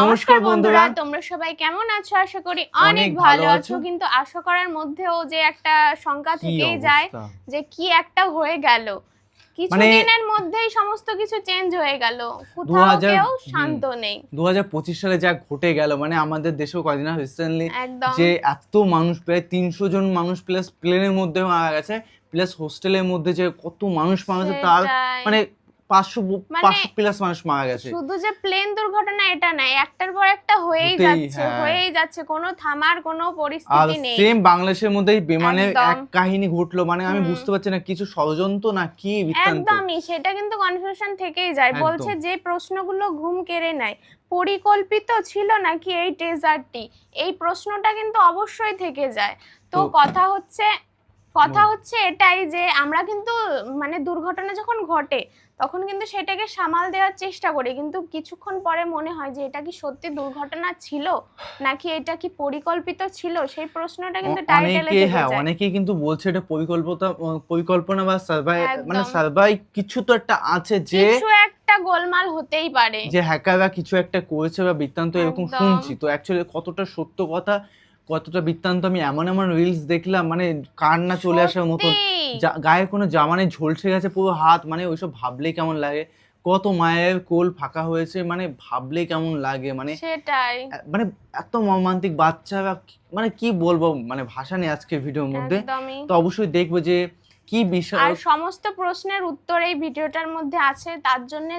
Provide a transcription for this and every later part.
নমস্কার বন্ধুরা, তোমরা সবাই কেমন আছো? আশা করি অনেক অনেক ভালো ভালো আছো। আছো। কিন্তু আশা করার মধ্যেও যে একটা শঙ্কা কি থেকেই যায় অবস্থা? যে কি একটা হয়ে গেল। মানে কিছুদিনের মধ্যেই সমস্ত কিছু চেঞ্জ হয়ে গেল, কোথাও 2000 কেউ শান্ত নেই। 2025 সালে যা ঘটে গেল, মানে আমাদের দেশেও কদিন রিসেন্টলি একদম যে এত মানুষ, প্রায় 300 জন মানুষ প্লাস প্লেনের মধ্যে মারা গেছে, প্লাস হোস্টেলের মধ্যে যে কত মানুষ মারা গেছে, তার সেটাই। মানে 500 মানে 500 প্লাস মানুষ মারা গেছে। শুধু যে প্লেন দুর্ঘটনা এটা না, একটার পর একটা হয়েই হতেই, যাচ্ছে হ্যাঁ। হয়েই যাচ্ছে, কোনো থামার কোনো আর পরিস্থিতি নেই। সেম বাংলাদেশের মধ্যেই বিমানের একদম। এক কাহিনী ঘটলো, মানে আমি হুম। বুঝতে পারছি না কিছু ষড়যন্ত্র না কি বৃত্তান্ত। একদমই, সেটা কিন্তু কনফিউশন থেকেই যায়। একদম। বলছে যে প্রশ্নগুলো ঘুম কেড়ে নেয়, পরিকল্পিত ছিল নাকি এই ট্রেজারটি, এই প্রশ্নটা কিন্তু অবশ্যই থেকে যায়। তো তো কথা হচ্ছে এটাই যে আমরা কিন্তু মানে দুর্ঘটনা যখন ঘটে তখন কিন্তু সেটাকে সামাল দেওয়ার চেষ্টা করি, কিন্তু কিছুক্ষণ পরে মনে হয় যে এটা কি সত্যি দুর্ঘটনা ছিল নাকি এটা কি পরিকল্পিত ছিল, সেই প্রশ্নটা কিন্তু টাইটেলে অনেকে, থেকে হ্যাঁ, যায়। অনেকেই কিন্তু বলছে এটা পরিকল্পনা বা সার্ভাই, মানে একদম। সার্ভাই কিছু তো একটা আছে, যে কিছু একটা গোলমাল হতেই পারে। যে হ্যাকাররা কিছু একটা করেছে বা বৃত্তান্ত এরকম একদম। শুনছি। তো অ্যাকচুয়ালি কতটা সত্য কথা, কতটা বৃত্তান্ত, আমি এমন এমন রিলস দেখলাম, মানে কান্না চলে আসার মতন। সত্যি। গায়ে কোনো জামা নেই, ঝলসে গেছে পুরো হাত, মানে ওইসব ভাবলেই কেমন লাগে। কত মায়ের কোল ফাঁকা হয়েছে, মানে ভাবলেই কেমন লাগে। মানে সেটাই। মানে এত মর্মান্তিক বাচ্চারা, মানে কি বলবো, মানে ভাষা নেই আজকে ভিডিওর মধ্যে। একদমই। তো অবশ্যই দেখবো যে কি বিষয়। আর সমস্ত প্রশ্নের উত্তর এই ভিডিওটার মধ্যে আছে, তার জন্য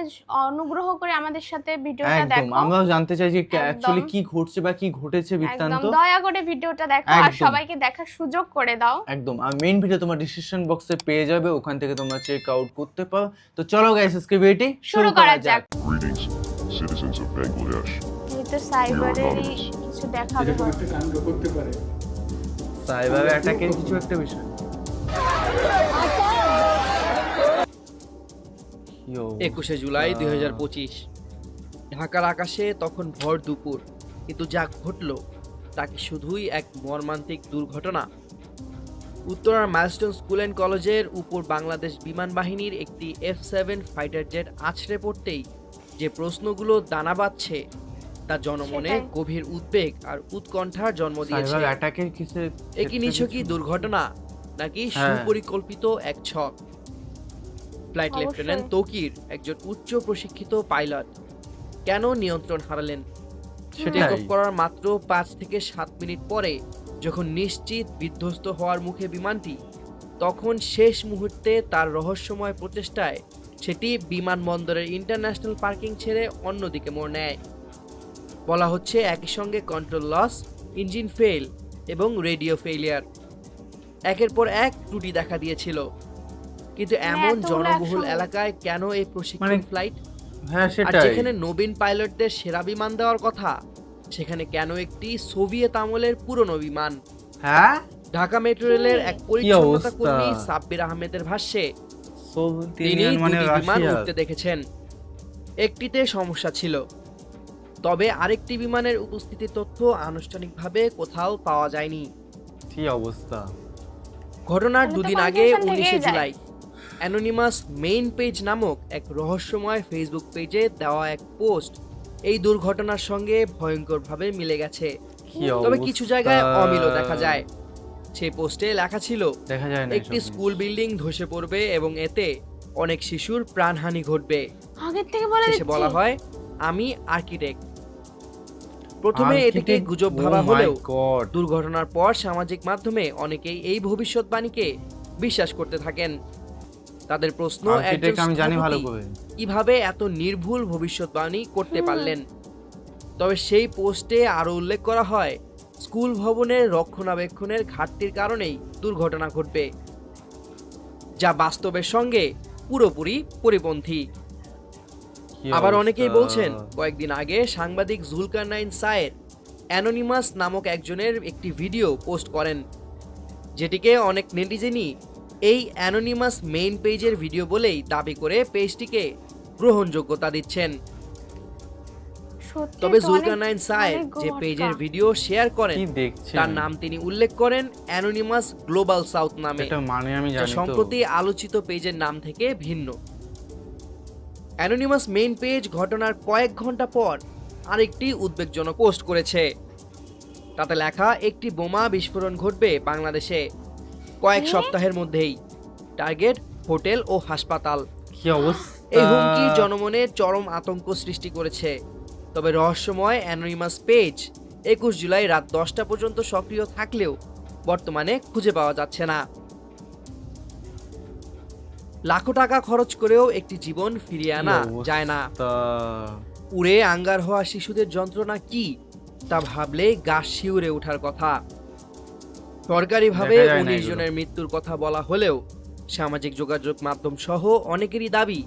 অনুগ্রহ করে আমাদের সাথে ভিডিওটা একদম, দেখো। আমরাও জানতে চাই যে একদম। অ্যাকচুয়ালি কি ঘটছে বা কি ঘটেছে একদম বৃত্তান্ত। দয়া করে ভিডিওটা দেখো আর একদম। সবাইকে দেখার সুযোগ করে দাও। একদম, আর মেইন ভিডিও তোমার ডিসক্রিপশন বক্সে পেয়ে যাবে, ওখান থেকে তোমরা চেক আউট করতে পারো। তো চলো গাইস, আজকে ভিডিওটি শুরু করা যাক। Greetings, citizens of Bangladesh. এই তো সাইবারেরই কিছু দেখাবে এরকম হয়তো। একটা কাণ্ড করতে পারে। সাইবার অ্যাটাকের কিছু একটা বিষয়। ইয়ো, 21শে জুলাই 2025 ঢাকার আকাশে তখন ভর দুপুর, কিন্তু যা ঘটল তা কি শুধুই এক মর্মান্তিক দুর্ঘটনা? উত্তরার মাইলস্টোন স্কুল অ্যান্ড কলেজের উপর বাংলাদেশ বিমান বাহিনীর একটি F7 ফাইটার জেট আছড়ে পড়তেই যে প্রশ্নগুলো দানা বাঁধছে তা জনমনে সেটাই। গভীর উদ্বেগ আর উৎকণ্ঠার জন্ম দিয়েছে। সাইবার অ্যাটাকের কিছু একই নিছকই দুর্ঘটনা নাকি হ্যাঁ। সুপরিকল্পিত এক ছক? ফ্লাইট অবশ্যই। লেফটেন্যান্ট তৌকির, একজন উচ্চ প্রশিক্ষিত পাইলট, কেন নিয়ন্ত্রণ হারালেন? টেক সেটাই। অফ করার মাত্র 5 থেকে 7 মিনিট পরে যখন নিশ্চিত বিধ্বস্ত হওয়ার মুখে বিমানটি, তখন শেষ মুহূর্তে তার রহস্যময় প্রচেষ্টায় সেটি বিমানবন্দরের ইন্টারন্যাশনাল পার্কিং ছেড়ে অন্যদিকে মোড় নেয়। বলা হচ্ছে একই সঙ্গে কন্ট্রোল লস, ইঞ্জিন ফেল এবং রেডিও ফেলিয়ার একের পর এক ত্রুটি দেখা দিয়েছিল। কিন্তু এমন এতগুলো জনবহুল একসঙ্গে। এলাকায় কেন এই প্রশিক্ষণ মানে ফ্লাইট? হ্যাঁ, আর সেটাই। যেখানে নবীন পাইলটদের সেরা বিমান দেওয়ার কথা, সেখানে কেন একটি সোভিয়েত আমলের পুরনো বিমান? হ্যাঁ, ঢাকা মেট্রো রেলের এক অবস্থা? পরিচ্ছন্নতা কর্মী সাব্বির আহমেদের ভাষ্যে তিনি মানে দুটি বিমান রাশিয়া। উঠতে দেখেছেন। একটিতে সমস্যা ছিল, তবে আরেকটি বিমানের উপস্থিতির তথ্য আনুষ্ঠানিকভাবে কোথাও পাওয়া যায়নি। কি অবস্থা। ঘটনার তাহলে তো দুদিন আগে confusion 19শে থেকেই যায়। জুলাই অ্যানোনিমাস মেইন পেজ নামক এক রহস্যময় ফেসবুক পেজে দেওয়া এক পোস্ট এই দুর্ঘটনার সঙ্গে ভয়ঙ্করভাবে মিলে গেছে। কি তবে অবস্থা। কিছু জায়গায় অমিলও দেখা যায়। সেই পোস্টে লেখা ছিল দেখা যায় না একটি এসব স্কুল বিল্ডিং ধসে পড়বে এবং এতে অনেক শিশুর প্রাণহানি ঘটবে। আগের থেকে বলে শেষে দিচ্ছি। বলা হয়, আমি আর্কিটেক্ট। প্রথমে এটিকে Architect, গুজব oh ভাবা my হলেও God। দুর্ঘটনার পর সামাজিক মাধ্যমে অনেকেই এই ভবিষ্যৎবাণীকে বিশ্বাস করতে থাকেন। তাদের প্রশ্ন, একজন Architect আমি জানি ভালো স্থপতি করে। কিভাবে এত নির্ভুল ভবিষ্যৎবাণী করতে পারলেন? তবে সেই পোস্টে আরো উল্লেখ করা হয়, স্কুল ভবনের রক্ষণাবেক্ষণের ঘাটতির কারণেই দুর্ঘটনা ঘটবে, যা বাস্তবের সঙ্গে পুরোপুরি পরিপন্থী। কি আবার অবস্থা। অনেকেই বলছেন, কয়েকদিন আগে সাংবাদিক জুলকারনাইন সায়ের অ্যানোনিমাস নামক একজনের একটি ভিডিও পোস্ট করেন, যেটিকে অনেক নেটিজেনই এই অ্যানোনিমাস মেইন পেজের ভিডিও বলেই দাবি করে পেজটিকে গ্রহণযোগ্যতা দিচ্ছেন। সত্যি তবে তো জুলকারনাইন সায়ের অনেক যে ঘটকা। পেজের ভিডিও শেয়ার করেন, কি দেখছেন? তার নাম তিনি উল্লেখ করেন অ্যানোনিমাস গ্লোবাল সাউথ নামে, এটা মানে আমি যা জানি তো। সম্প্রতি আলোচিত পেজের নাম থেকে ভিন্ন। অ্যানোনিমাস মেইন পেজ ঘটনার কয়েক ঘন্টা পর আরেকটি উদ্বেগজনক পোস্ট করেছে। তাতে লেখা, একটি বোমা বিস্ফোরণ ঘটবে বাংলাদেশে কয়েক কি? সপ্তাহের মধ্যেই। টার্গেট হোটেল ও হাসপাতাল। কি অবস্থা! এই হুমকি জনমনে চরম আতঙ্ক সৃষ্টি করেছে। তবে রহস্যময় অ্যানোনিমাস পেজ 21 জুলাই রাত 10টা পর্যন্ত সক্রিয় থাকলেও বর্তমানে খুঁজে পাওয়া যাচ্ছে না। লাখো টাকা খরচ করেও একটি জীবন ফিরিয়ে আনা যায় না। উড়ে আঙ্গার হওয়া শিশুদের যন্ত্রণা কি তা ভাবলে গা শিউরে ওঠার কথা। সরকারিভাবে দেখা যায় না 19 এগুলো। জনের মৃত্যুর কথা বলা হলেও সামাজিক যোগাযোগ মাধ্যম সহ অনেকেরই দাবি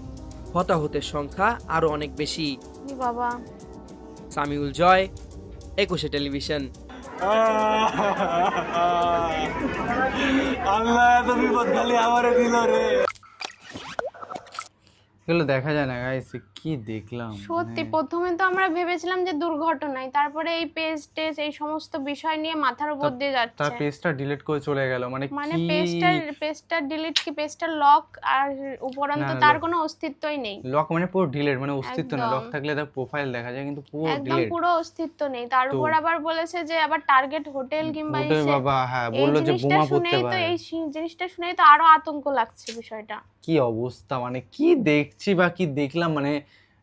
হতাহতের সংখ্যা আরো অনেক বেশি। ই বাবা, সামিউল জয়, 21 টেলিভিশন। আল্লাহ এত বিপদ খালি আমারে দিল রে। এগুলো দেখা যায় না গাইস, কি দেখলাম সত্যি মানে। প্রথমে তো আমরা ভেবেছিলাম যে দুর্ঘটনায়, তারপরে এই পেজ টেজ এই সমস্ত বিষয় নিয়ে মাথার উপর দিয়ে তার যাচ্ছে। পেজটা ডিলিট করে চলে গেল, মানে মানে কি পেজটা ডিলিট কি পেজটা লক, আর উপরন্ত না, না, তার lock। কোনো অস্তিত্বই নেই। লক মানে পুরো ডিলিট, মানে অস্তিত্ব না। একদম। লক থাকলে তার প্রোফাইল দেখা যায়, কিন্তু পুরো একদম ডিলিট। পুরো অস্তিত্ব নেই। তার উপর আবার বলেছে যে আবার টার্গেট হোটেল কিংবা ওটাই ইসে। বাবা, হ্যাঁ এই বললো যে জিনিসটা বোমা পড়তে শুনেই তো পারে। জিনিসটা শুনেই তো আরো আতঙ্ক লাগছে বিষয়টা। কি অবস্থা, মানে কি দেখছি বা কি দেখলাম, মানে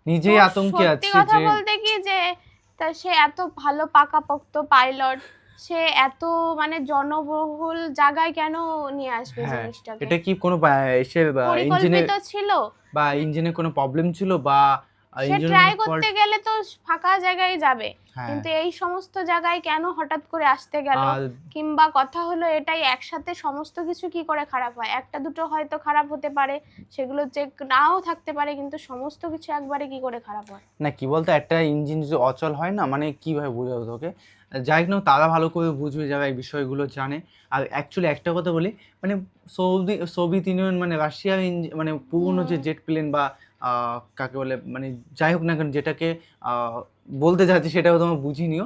নিজেই তো আতঙ্কে সত্যি আছি কথা যে বলতে কি যে তা সে এত ভালো পাকাপোক্ত পাইলট, সে এত মানে জনবহুল জায়গায় কেন নিয়ে আসবে হ্যাঁ, জিনিসটাকে? এটা কি কোনো এসে ইঞ্জিনের পরিকল্পিত ছিল? বা ইঞ্জিনে কোনো প্রবলেম ছিল বা সে ইঞ্জিনের ট্রাই কোনো করতে fault- গেলে তো ফাঁকা জায়গায় যাবে, হ্যাঁ। কিন্তু এই সমস্ত জায়গায় কেন হঠাৎ করে আসতে গেল? আর কিংবা কথা হলো এটাই, একসাথে সমস্ত কিছু কি করে খারাপ হয়? একটা দুটো হয়তো খারাপ হতে পারে, সেগুলো চেক নাও থাকতে পারে, কিন্তু সমস্ত কিছু একবারে কি করে খারাপ হয়? না, কি বলতো, একটা ইঞ্জিন যদি অচল হয় না, মানে কিভাবে বোঝাবো তোকে, যাই হোক না, তারা ভালো করে বুঝবে যারা এই বিষয়গুলো জানে। আর অ্যাকচুয়ালি একটা কথা বলি, মানে সোভিয়েত ইউনিয়ন মানে রাশিয়ার মানে পুরনো যে জেট প্লেন বা কাকে বলে, মানে যাই হোক না কেন, যেটাকে বলতে চাচ্ছি সেটাও তোমার বুঝিয়ে নিও।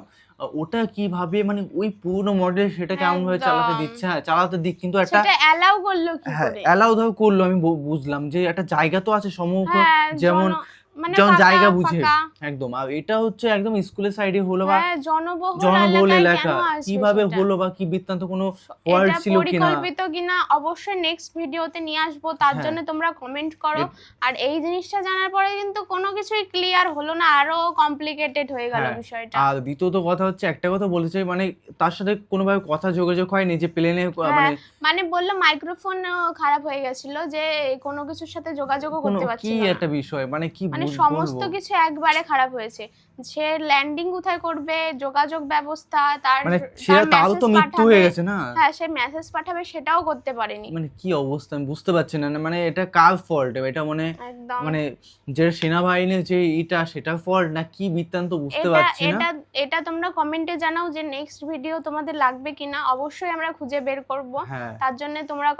ওটা কিভাবে মানে ওই পুরনো মডেল সেটাকে এমনভাবে চালাতে একদম। দিচ্ছে, হ্যাঁ চালাতে দিক, কিন্তু একটা সেটা অ্যালাউ করলো কি হ্যাঁ করে? অ্যালাউ ধর করলো, আমি বুঝলাম যে একটা জায়গা তো আছে সম্মুখ, হ্যাঁ, যেমন মানে যেমন ফাঁকা, জায়গা বুঝে ফাঁকা। একদম। আর এটা হচ্ছে একদম স্কুলের সাইডে হলো বা হ্যাঁ, জনবহুল জনবহুল এলাকায় এলাকা, কেন আসবে কিভাবে সেটা? হলো বা কি বৃত্তান্ত, কোনো ফল্ট এটা ছিল কিনা। পরিকল্পিত কিনা অবশ্যই নেক্সট ভিডিওতে নিয়ে আসবো, তার হ্যাঁ। জন্য তোমরা কমেন্ট করো। আর এই জিনিসটা জানার পরে কিন্তু কোনো কিছুই ক্লিয়ার হলো না, আরো কমপ্লিকেটেড হয়ে গেল হ্যাঁ, বিষয়টা। আর দ্বিতীয়ত কথা হচ্ছে, একটা কথা বলেছে, মানে তার সাথে কোনোভাবে কথা যোগাযোগ হয়নি যে প্লেনে হ্যাঁ, মানে মানে বললো মাইক্রোফোন খারাপ হয়ে গেছিল, যে কোনো কিছুর সাথে যোগাযোগও কোনো করতে কি পারছিল না। একটা বিষয়, মানে কি মানে সমস্ত বলবো, কিছু একবারে খারাপ হয়েছে। সে ল্যান্ডিং কোথায় করবে, যোগাযোগ ব্যবস্থা, তার মানে তার তারও তো message মৃত্যু পাঠাবে। হয়ে গেছে না, হ্যাঁ, সে মেসেজ পাঠাবে সেটাও করতে পারেনি। মানে কি অবস্থা আমি বুঝতে পারছি না। মানে এটা কার ফল্ট, এটা মানে একদম। মানে যে সেনাবাহিনীর যে এটা সেটা ফল্ট না কি বৃত্তান্ত বুঝতে এটা পারছি না। এটা এটা তোমরা কমেন্টে জানাও যে নেক্সট ভিডিও তোমাদের লাগবে কিনা, অবশ্যই আমরা খুঁজে বের করব। হ্যাঁ, তার জন্য তোমরা আর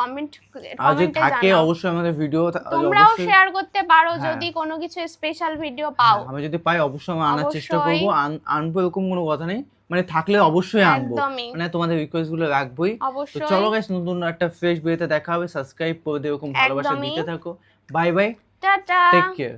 যদি কমেন্টে থাকে জানাও। অবশ্যই আমাদের ভিডিও তোমরাও অবশ্যই শেয়ার করতে পারো হ্যাঁ। যদি কোনো কিছু স্পেশাল ভিডিও পাও। আমি যদি পাই অবশ্যই আমি আনার চেষ্টা অবশ্যই। করবো, আনবো এরকম কোনো কথা নেই, মানে থাকলে অবশ্যই আনবো, একদমই। মানে তোমাদের রিকোয়েস্ট গুলো রাখবোই। তো অবশ্যই। চলো গাইস, নতুন একটা ফ্রেশ ভিডিওতে দেখা হবে। সাবস্ক্রাইব করে দিও, এরকম ভালোবাসা একদমই। দিতে থাকো। Bye bye, tata. Take care.